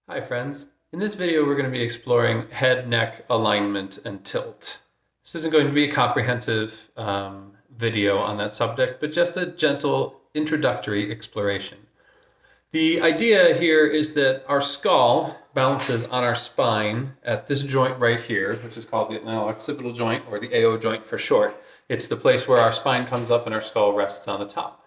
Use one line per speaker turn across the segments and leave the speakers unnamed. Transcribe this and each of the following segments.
Hi friends. In this video we're going to be exploring head-neck alignment and tilt. This isn't going to be a comprehensive video on that subject, but just a gentle introductory exploration. The idea here is that our skull balances on our spine at this joint right here, which is called the atlanto-occipital joint, or the AO joint for short. It's the place where our spine comes up and our skull rests on the top.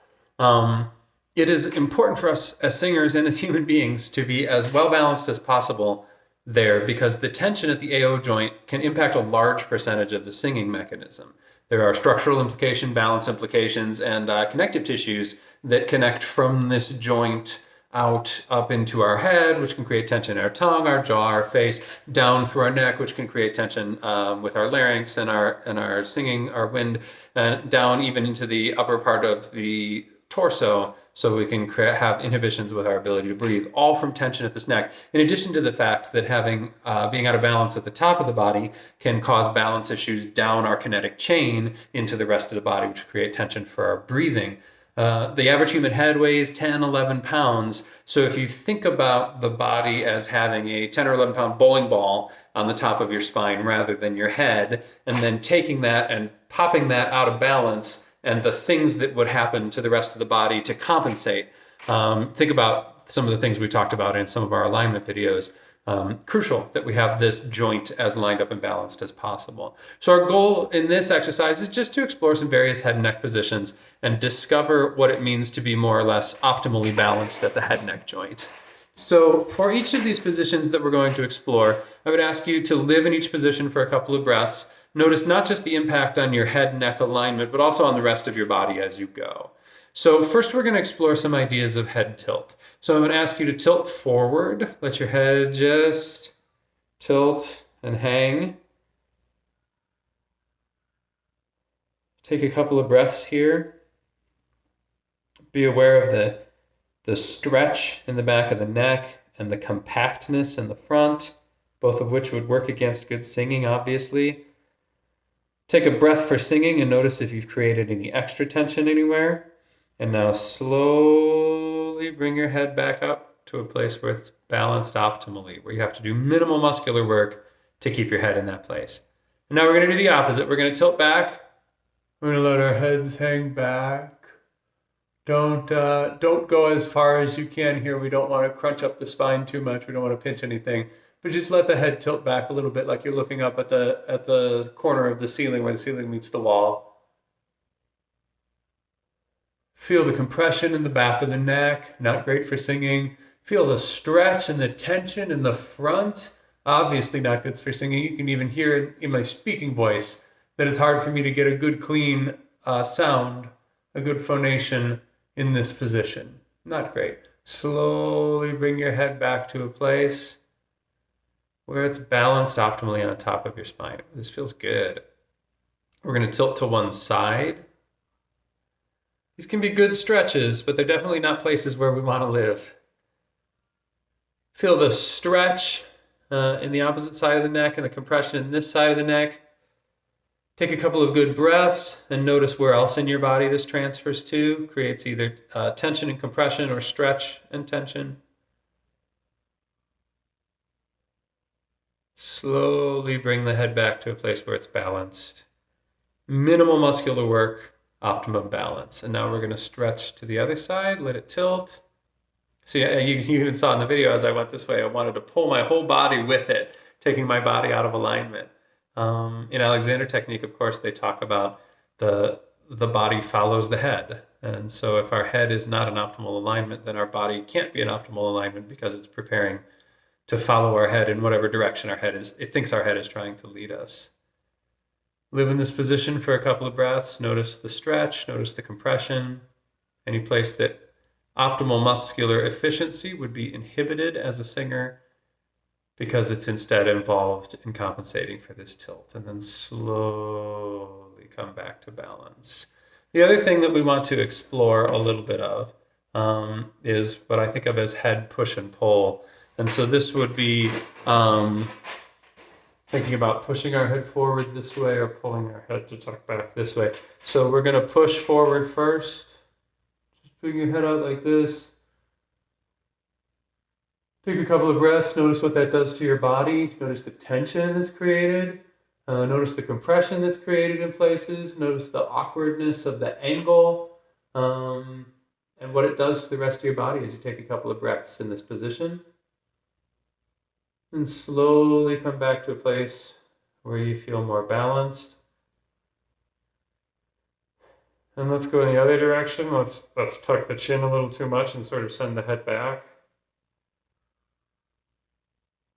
It is important for us as singers and as human beings to be as well balanced as possible there, because the tension at the AO joint can impact a large percentage of the singing mechanism. There are structural implications, balance implications, and connective tissues that connect from this joint out up into our head, which can create tension in our tongue, our jaw, our face, down through our neck, which can create tension with our larynx and our singing, our wind, and down even into the upper part of the torso, so we can have inhibitions with our ability to breathe, all from tension at this neck. In addition to the fact that being out of balance at the top of the body can cause balance issues down our kinetic chain into the rest of the body, which create tension for our breathing. The average human head weighs 10, 11 pounds. So if you think about the body as having a 10 or 11 pound bowling ball on the top of your spine rather than your head, and then taking that and popping that out of balance, and the things that would happen to the rest of the body to compensate. Think about some of the things we talked about in some of our alignment videos. Crucial that we have this joint as lined up and balanced as possible. So our goal in this exercise is just to explore some various head and neck positions and discover what it means to be more or less optimally balanced at the head neck joint. So for each of these positions that we're going to explore, I would ask you to live in each position for a couple of breaths. Notice not just the impact on your head-neck alignment, but also on the rest of your body as you go. So first we're going to explore some ideas of head tilt. So I'm going to ask you to tilt forward. Let your head just tilt and hang. Take a couple of breaths here. Be aware of the stretch in the back of the neck and the compactness in the front, both of which would work against good singing, obviously. Take a breath for singing and notice if you've created any extra tension anywhere. And now slowly bring your head back up to a place where it's balanced optimally, where you have to do minimal muscular work to keep your head in that place. And now we're going to do the opposite. We're going to tilt back. We're going to let our heads hang back. Don't go as far as you can here. We don't want to crunch up the spine too much. We don't want to pinch anything. But just let the head tilt back a little bit, like you're looking up at the corner of the ceiling where the ceiling meets the wall. Feel the compression in the back of the neck, not great for singing. Feel the stretch and the tension in the front, obviously not good for singing. You can even hear in my speaking voice that it's hard for me to get a good clean sound, a good phonation in this position. Not great. Slowly bring your head back to a place where it's balanced optimally on top of your spine. This feels good. We're going to tilt to one side. These can be good stretches, but they're definitely not places where we want to live. Feel the stretch in the opposite side of the neck and the compression in this side of the neck. Take a couple of good breaths and notice where else in your body this transfers to. Creates either tension and compression or stretch and tension. Slowly bring the head back to a place where it's balanced. Minimal muscular work, optimum balance. And now we're going to stretch to the other side, let it tilt. See, you even saw in the video as I went this way, I wanted to pull my whole body with it, taking my body out of alignment. In Alexander technique, of course, they talk about the body follows the head. And so if our head is not in optimal alignment, then our body can't be in optimal alignment because it's preparing to follow our head in whatever direction it thinks our head is trying to lead us. Live in this position for a couple of breaths. Notice the stretch, notice the compression. Any place that optimal muscular efficiency would be inhibited as a singer because it's instead involved in compensating for this tilt. And then slowly come back to balance. The other thing that we want to explore a little bit of is what I think of as head push and pull. And so this would be thinking about pushing our head forward this way or pulling our head to tuck back this way. So we're going to push forward first. Just bring your head out like this. Take a couple of breaths, notice what that does to your body, notice the tension that's created, notice the compression that's created in places, notice the awkwardness of the angle, and what it does to the rest of your body as you take a couple of breaths in this position. And slowly come back to a place where you feel more balanced. And let's go in the other direction. Let's tuck the chin a little too much and sort of send the head back.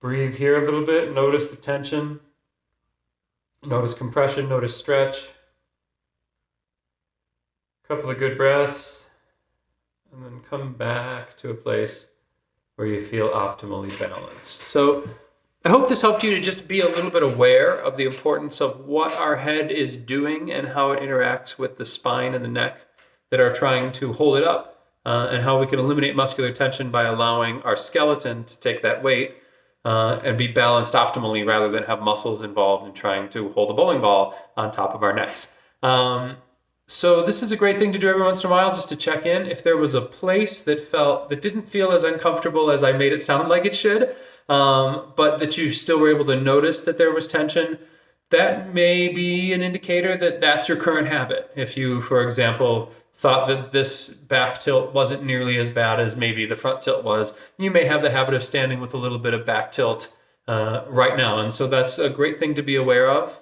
Breathe here a little bit. Notice the tension. Notice compression. Notice stretch. A couple of good breaths. And then come back to a place where you feel optimally balanced. So I hope this helped you to just be a little bit aware of the importance of what our head is doing and how it interacts with the spine and the neck that are trying to hold it up, and how we can eliminate muscular tension by allowing our skeleton to take that weight and be balanced optimally rather than have muscles involved in trying to hold a bowling ball on top of our necks. So this is a great thing to do every once in a while, just to check in. If there was a place that didn't feel as uncomfortable as I made it sound like it should, but that you still were able to notice that there was tension, that may be an indicator that that's your current habit. If you, for example, thought that this back tilt wasn't nearly as bad as maybe the front tilt was, you may have the habit of standing with a little bit of back tilt right now. And so that's a great thing to be aware of,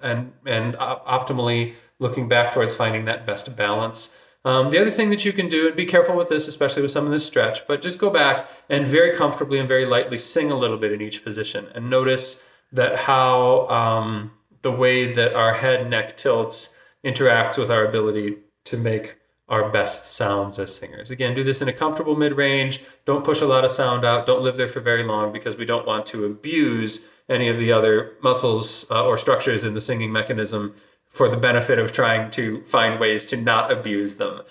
and optimally looking back towards finding that best balance. The other thing that you can do, and be careful with this, especially with some of this stretch, but just go back and very comfortably and very lightly sing a little bit in each position and notice that how the way that our head neck tilts interacts with our ability to make our best sounds as singers. Again, do this in a comfortable mid-range. Don't push a lot of sound out. Don't live there for very long, because we don't want to abuse any of the other muscles or structures in the singing mechanism for the benefit of trying to find ways to not abuse them.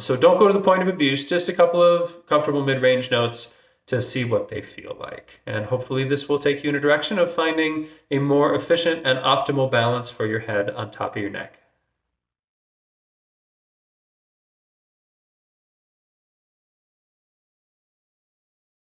So don't go to the point of abuse, just a couple of comfortable mid-range notes to see what they feel like. And hopefully this will take you in a direction of finding a more efficient and optimal balance for your head on top of your neck.